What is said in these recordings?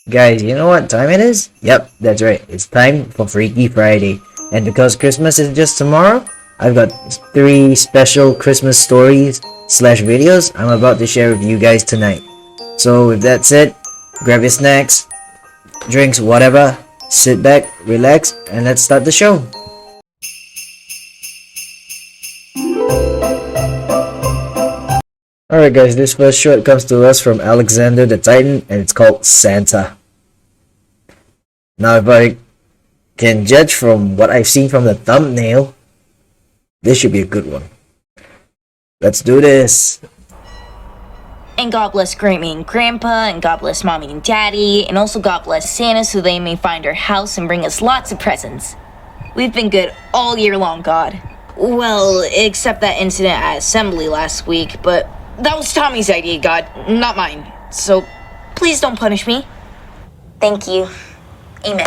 Guys, you know what time it is? Yep, that's right. It's time for Freaky Friday. And because Christmas is just tomorrow, I've got 3 special Christmas stories slash videos I'm about to share with you guys tonight. So with that said, grab your snacks, drinks, whatever, sit back, relax, and let's start the show. Alright guys, this first short comes to us from Alexander the Titan, and it's called Santa. Now if I can judge from what I've seen from the thumbnail, this should be a good one. Let's do this! And God bless Grammy and Grandpa, and God bless Mommy and Daddy, and also God bless Santa so they may find our house and bring us lots of presents. We've been good all year long, God. Well, except that incident at assembly last week, but that was Tommy's idea, God, not mine. So, please don't punish me. Thank you. Amen.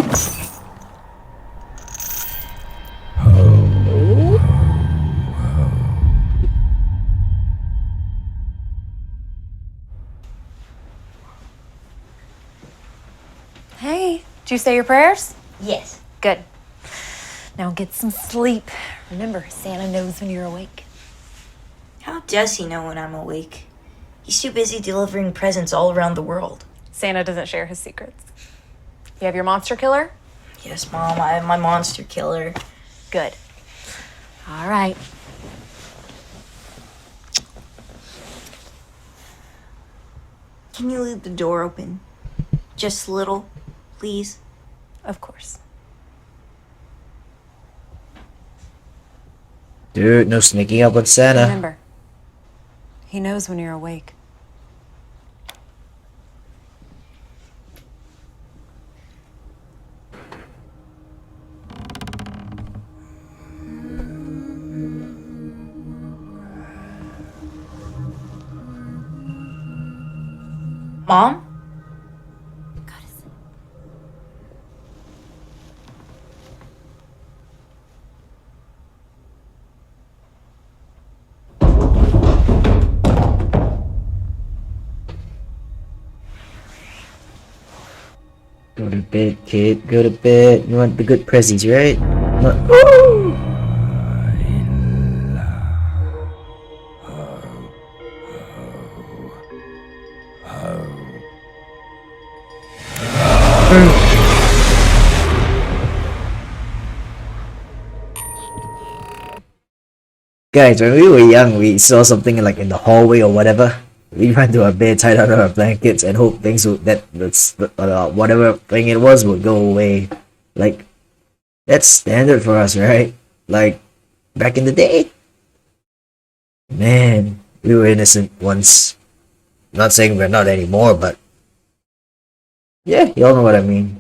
Hey, did you say your prayers? Yes. Good. Now get some sleep. Remember, Santa knows when you're awake. How does he know when I'm awake? He's too busy delivering presents all around the world. Santa doesn't share his secrets. You have your monster killer? Yes, Mom, I have my monster killer. Good. All right. Can you leave the door open? Just a little, please? Of course. Dude, no sneaking up on Santa. Remember, he knows when you're awake. Mom? Go to bed, kid. Go to bed. You want the good prezzies, right? Ooh! Guys, when we were young, we saw something like in the hallway or whatever. We ran to our bed, tied under our blankets, and hope things would whatever thing it was would go away. Like that's standard for us, right? Like back in the day. Man, we were innocent once. Not saying we're not anymore, but yeah, y'all know what I mean.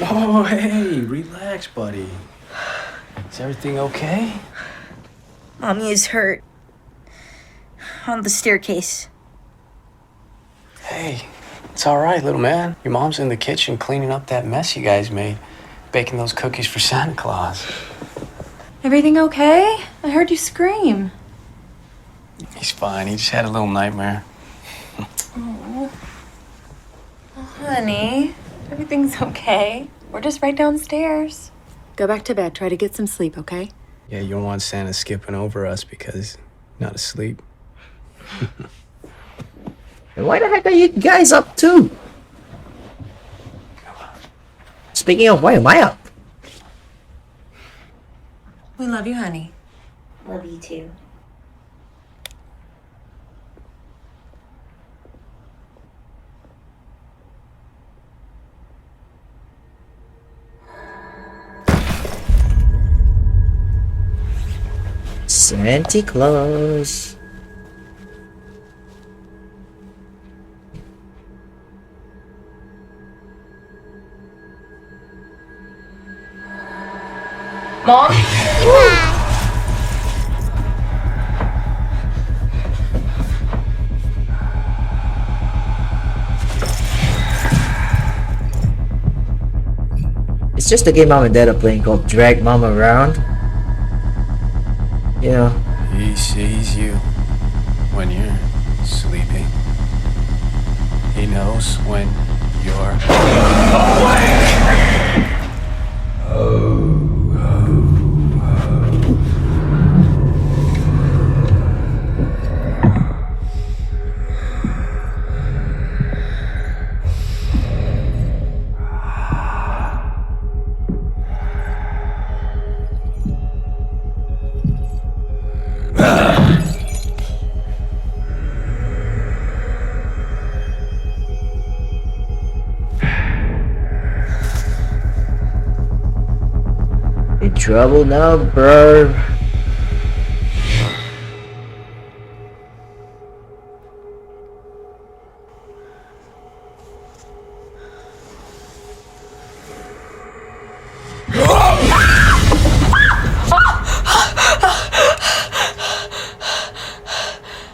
Oh, hey, relax, buddy. Is everything okay? Mommy is hurt. On the staircase. Hey, it's all right, little man. Your mom's in the kitchen cleaning up that mess you guys made, baking those cookies for Santa Claus. Everything okay? I heard you scream. He's fine. He just had a little nightmare. Oh, honey, everything's okay. We're just right downstairs. Go back to bed. Try to get some sleep, okay? Yeah, you don't want Santa skipping over us because you're not asleep. And why the heck are you guys up too? Speaking of, why am I up? We love you, honey. Love you too. Santa Claus. Mom? It's just a game mom and dad are playing called Drag Mom Around. You know. He sees you when you're sleeping. He knows when you're awake. In trouble now, bro.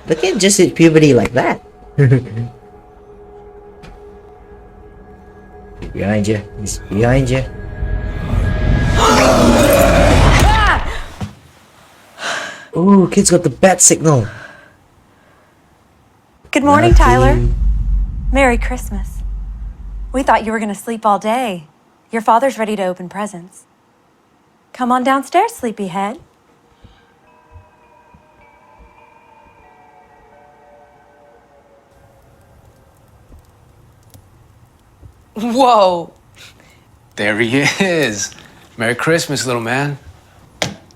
They can't just hit puberty like that. He's behind you. He's behind you. Ooh, kid's got the bat signal. Good morning, Lucky. Tyler. Merry Christmas. We thought you were going to sleep all day. Your father's ready to open presents. Come on downstairs, sleepyhead. Whoa. There he is. Merry Christmas, little man.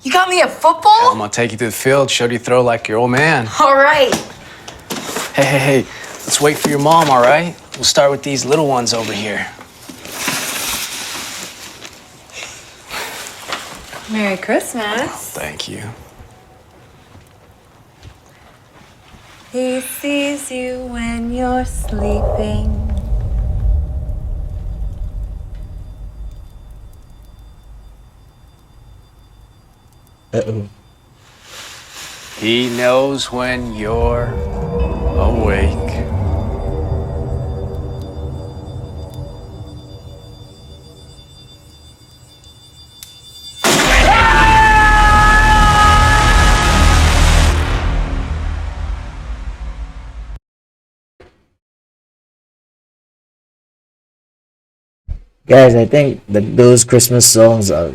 You got me at football? I'm gonna take you to the field, show you throw like your old man. All right. Hey. Let's wait for your mom, all right? We'll start with these little ones over here. Merry Christmas. Thank you. He sees you when you're sleeping. Uh-oh. He knows when you're awake. Guys, I think that those Christmas songs are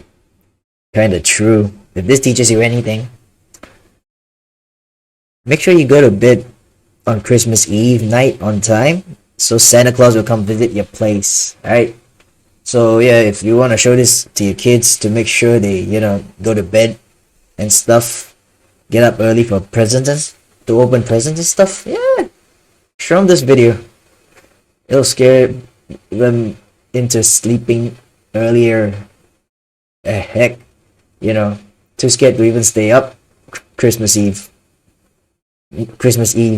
kind of true. If this teaches you anything, make sure you go to bed on Christmas Eve night on time, so Santa Claus will come visit your place. Alright? So yeah, if you want to show this to your kids to make sure they, go to bed and stuff, get up early for presents, to open presents and stuff, yeah, show them this video. It'll scare them into sleeping earlier. Heck, too scared to even stay up Christmas Eve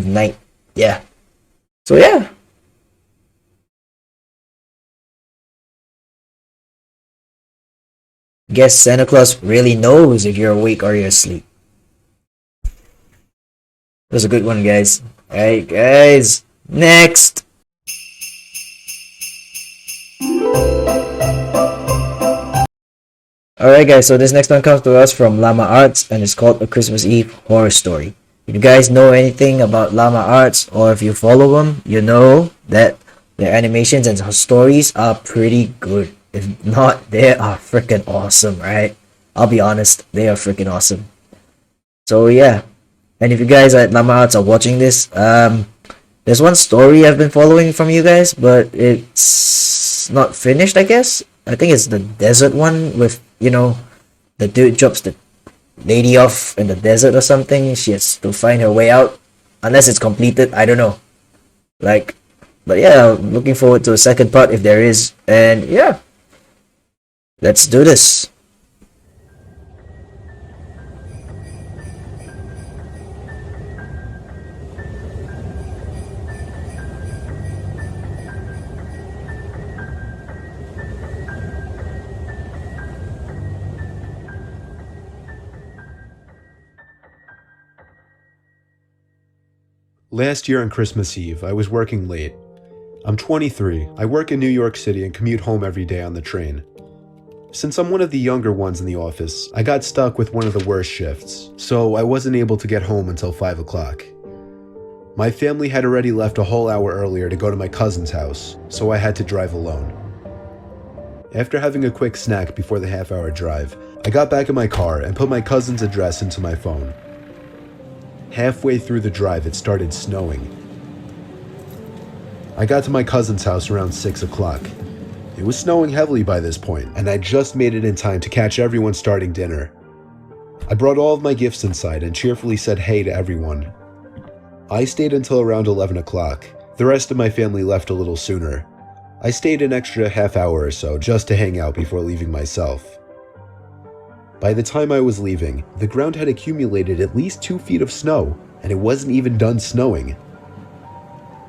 night. Yeah. So yeah. Guess Santa Claus really knows if you're awake or you're asleep. That was a good one, guys. Alright, guys. Next. Alright guys, so this next one comes to us from Llama Arts and it's called A Christmas Eve Horror Story. If you guys know anything about Llama Arts or if you follow them, you know that their animations and stories are pretty good. If not, they are freaking awesome, right? I'll be honest, they are freaking awesome. So yeah, and if you guys at Llama Arts are watching this, there's one story I've been following from you guys, but it's not finished, I guess. I think it's the desert one with, the dude drops the lady off in the desert or something. She has to find her way out. Unless it's completed, I don't know. But yeah, I'm looking forward to a second part if there is. And yeah, let's do this. Last year on Christmas Eve, I was working late. I'm 23. I work in New York City and commute home every day on the train. Since I'm one of the younger ones in the office, I got stuck with one of the worst shifts, so I wasn't able to get home until 5 o'clock. My family had already left a whole hour earlier to go to my cousin's house, so I had to drive alone. After having a quick snack before the half-hour drive, I got back in my car and put my cousin's address into my phone. Halfway through the drive, it started snowing. I got to my cousin's house around 6 o'clock. It was snowing heavily by this point, and I just made it in time to catch everyone starting dinner. I brought all of my gifts inside and cheerfully said hey to everyone. I stayed until around 11 o'clock. The rest of my family left a little sooner. I stayed an extra half hour or so just to hang out before leaving myself. By the time I was leaving, the ground had accumulated at least 2 feet of snow, and it wasn't even done snowing.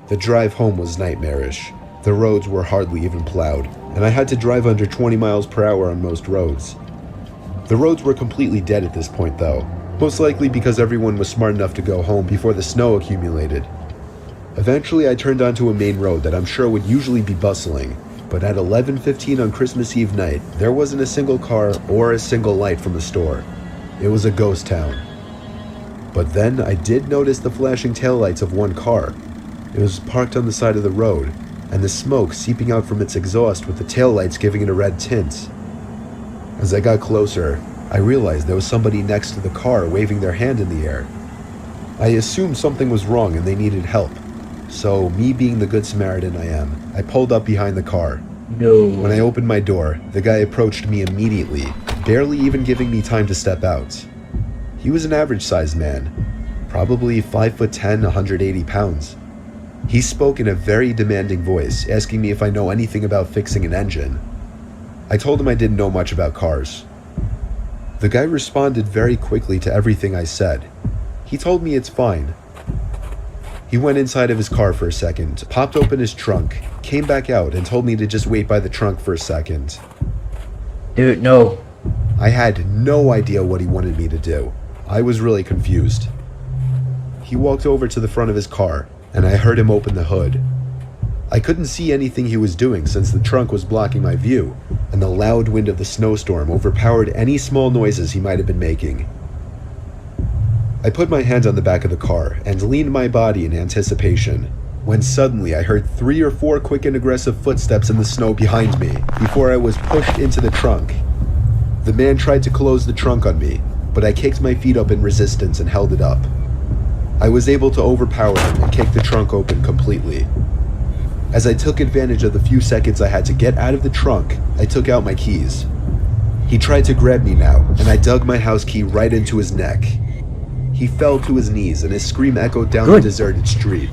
The drive home was nightmarish. The roads were hardly even plowed, and I had to drive under 20 miles per hour on most roads. The roads were completely dead at this point though, most likely because everyone was smart enough to go home before the snow accumulated. Eventually I turned onto a main road that I'm sure would usually be bustling, but at 11:15 on Christmas Eve night, there wasn't a single car or a single light from the store. It was a ghost town. But then I did notice the flashing taillights of one car. It was parked on the side of the road, and the smoke seeping out from its exhaust with the taillights giving it a red tint. As I got closer, I realized there was somebody next to the car waving their hand in the air. I assumed something was wrong and they needed help. So, me being the good Samaritan I am, I pulled up behind the car. No. When I opened my door, the guy approached me immediately, barely even giving me time to step out. He was an average-sized man, probably 5'10", 180 pounds. He spoke in a very demanding voice, asking me if I know anything about fixing an engine. I told him I didn't know much about cars. The guy responded very quickly to everything I said. He told me it's fine. He went inside of his car for a second, popped open his trunk, came back out and told me to just wait by the trunk for a second. Dude, no. I had no idea what he wanted me to do. I was really confused. He walked over to the front of his car, and I heard him open the hood. I couldn't see anything he was doing since the trunk was blocking my view, and the loud wind of the snowstorm overpowered any small noises he might have been making. I put my hand on the back of the car and leaned my body in anticipation, when suddenly I heard 3 or 4 quick and aggressive footsteps in the snow behind me before I was pushed into the trunk. The man tried to close the trunk on me, but I kicked my feet up in resistance and held it up. I was able to overpower him and kick the trunk open completely. As I took advantage of the few seconds I had to get out of the trunk, I took out my keys. He tried to grab me now, and I dug my house key right into his neck. He fell to his knees and his scream echoed down the deserted street.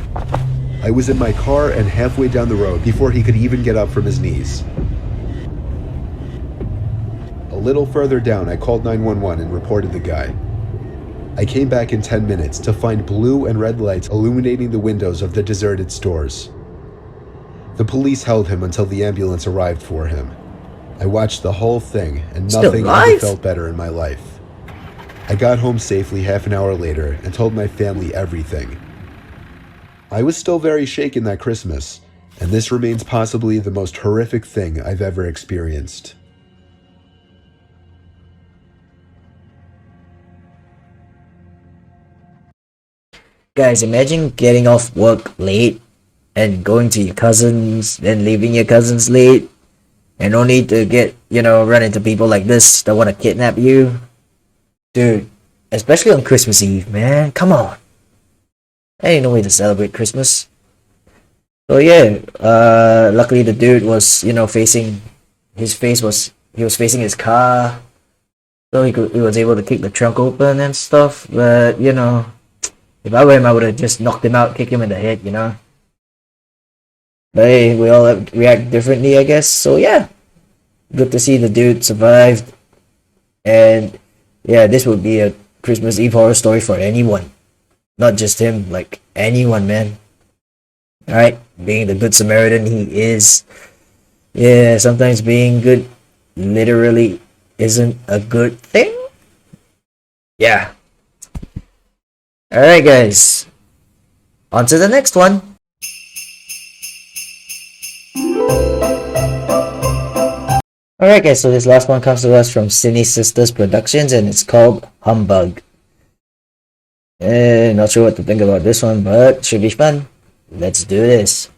I was in my car and halfway down the road before he could even get up from his knees. A little further down, I called 911 and reported the guy. I came back in 10 minutes to find blue and red lights illuminating the windows of the deserted stores. The police held him until the ambulance arrived for him. I watched the whole thing, and nothing ever felt better in my life. I got home safely half an hour later and told my family everything. I was still very shaken that Christmas, and this remains possibly the most horrific thing I've ever experienced. Guys, imagine getting off work late and going to your cousins, then leaving your cousins late, and only to get, run into people like this that want to kidnap you. Dude, especially on Christmas Eve, man. Come on. Ain't no way to celebrate Christmas. So yeah, luckily the dude was, facing his car. So he was able to kick the trunk open and stuff. But, if I were him, I would have just knocked him out, kicked him in the head, But hey, we all react differently, I guess. So yeah, good to see the dude survived. And yeah, this would be a Christmas Eve horror story for anyone. Not just him, like anyone, man. Alright, being the good Samaritan he is. Yeah, sometimes being good literally isn't a good thing. Yeah. Alright guys, on to the next one. Alright guys, so this last one comes to us from Cine Sisters Productions and it's called Humbug. Not sure what to think about this one, but should be fun. Let's do this.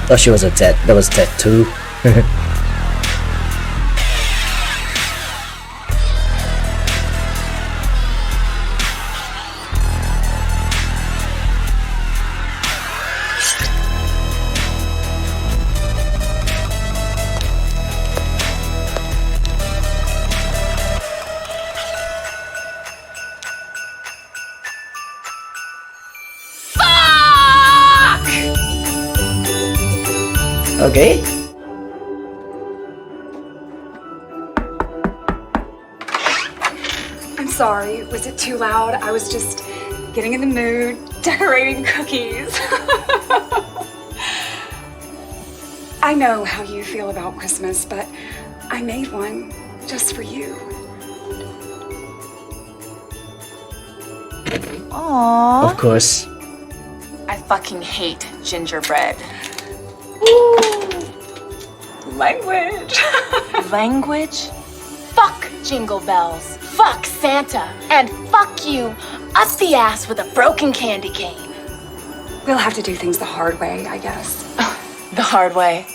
Thought she was a Tet. That was Tet 2. Okay. I'm sorry, was it too loud? I was just getting in the mood, decorating cookies. I know how you feel about Christmas, but I made one just for you. Aww. Of course. I fucking hate gingerbread. Language. Language? Fuck jingle bells. Fuck Santa. And fuck you up the ass with a broken candy cane. We'll have to do things the hard way, I guess. The hard way.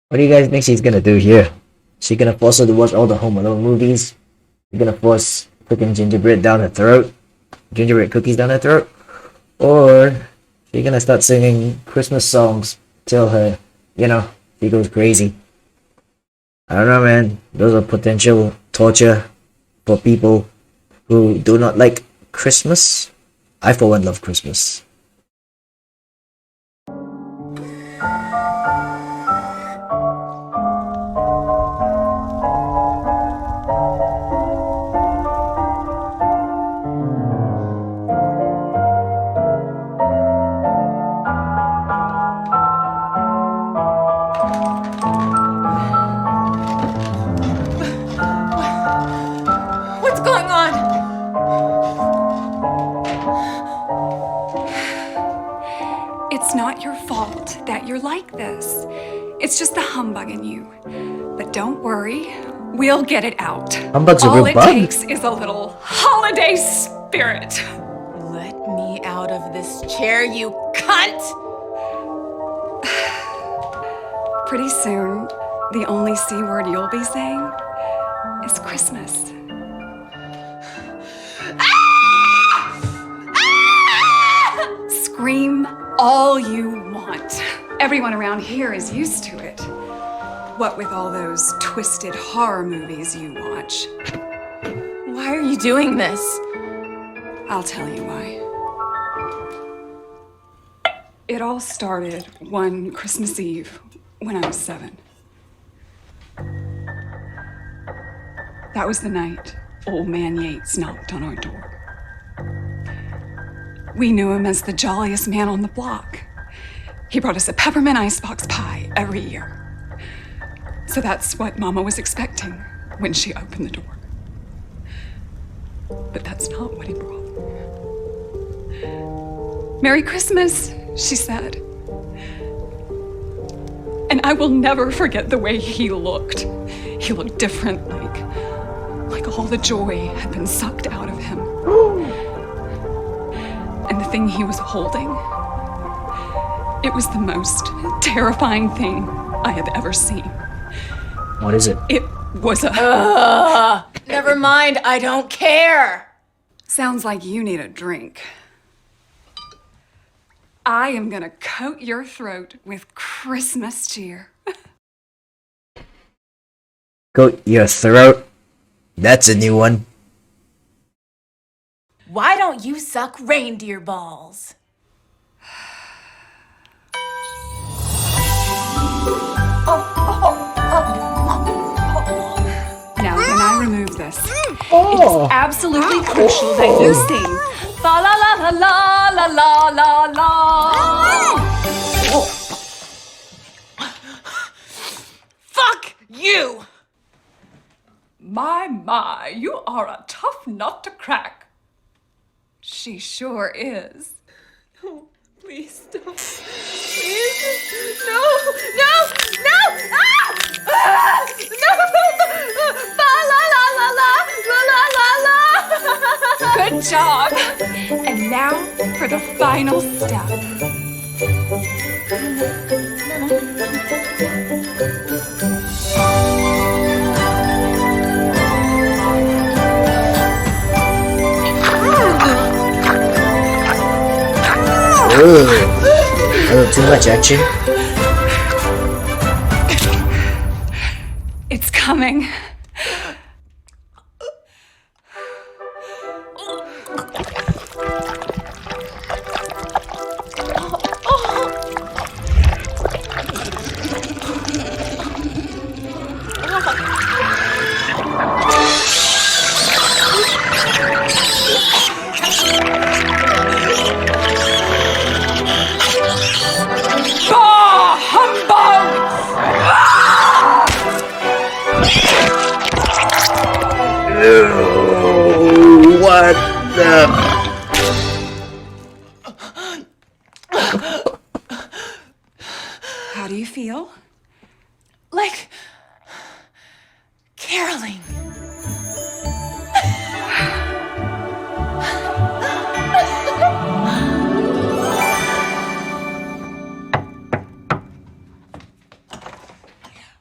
What do you guys think she's gonna do here? She gonna force her to watch all the Home Alone movies? She gonna force cooking gingerbread down her throat? Gingerbread cookies down her throat? Or she gonna start singing Christmas songs till her, she goes crazy? I don't know, man. Those are potential torture for people who do not like Christmas. I, for one, love Christmas. What's going on? It's not your fault that you're like this. It's just the humbug in you. But don't worry, we'll get it out. Humbug's a real All it bug. takes is a little holiday spirit. Let me out of this chair, you cunt! Pretty soon, the only C word you'll be saying is Christmas. Scream all you want. Everyone around here is used to it. What with all those twisted horror movies you watch. Why are you doing this? I'll tell you why. It all started one Christmas Eve when I was 7. That was the night old man Yates knocked on our door. We knew him as the jolliest man on the block. He brought us a peppermint icebox pie every year. So that's what Mama was expecting when she opened the door. But that's not what he brought. Merry Christmas, she said. And I will never forget the way he looked. He looked different, like all the joy had been sucked out of him. And the thing he was holding, it was the most terrifying thing I have ever seen. What is it? It was a... Never mind, I don't care! Sounds like you need a drink. I am gonna coat your throat with Christmas cheer. Coat your throat? That's a new one. Why don't you suck reindeer balls? Oh, It's absolutely crucial that you sing fa la la la la la la la la. Fuck you! My, you are a tough nut to crack. She sure is. No, please stop. Please. No! No! No! Ah! Ah! No! Fa la la la la la la la la. Good job. And now for the final step. Ooh, a little too much action. It's coming. Bah humbug! Ooh, what the? How do you feel? Like caroling.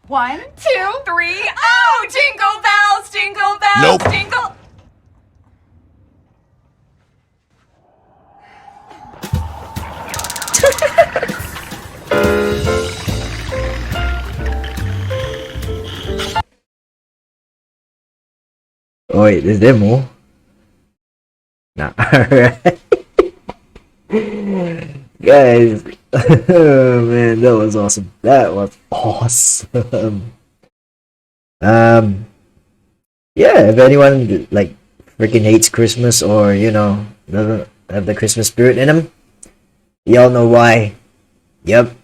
One, two, three. Oh, jingle bells, jingle bells, jingle. Oh wait, is there more? Nah, alright. Guys, oh man, that was awesome. That was awesome. Yeah, if anyone like freaking hates Christmas or doesn't have the Christmas spirit in them, y'all know why. Yep,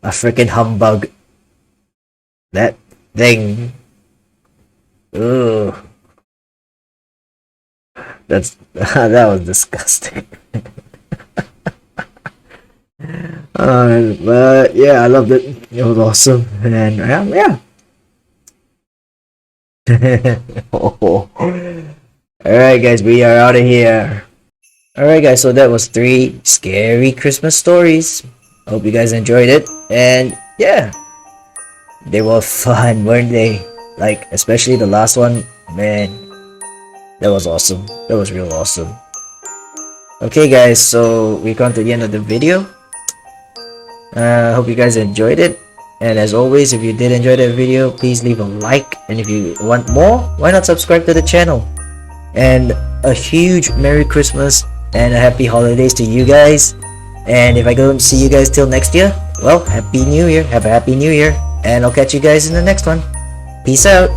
a freaking humbug. That thing. Ugh. That was disgusting. But yeah, I loved it. It was awesome, and yeah. Alright guys, we are out of here. Alright guys, so that was 3 scary Christmas stories. Hope you guys enjoyed it, and yeah, they were fun, weren't they? Like, especially the last one, man, that was awesome. That was real awesome. Okay guys, so we come to the end of the video. Hope you guys enjoyed it, and as always, if you did enjoy that video, please leave a like, and if you want more, why not subscribe to the channel? And a huge Merry Christmas and a Happy Holidays to you guys, and if I don't see you guys till next year, well, Happy New Year, have a Happy New Year, and I'll catch you guys in the next one. Peace out.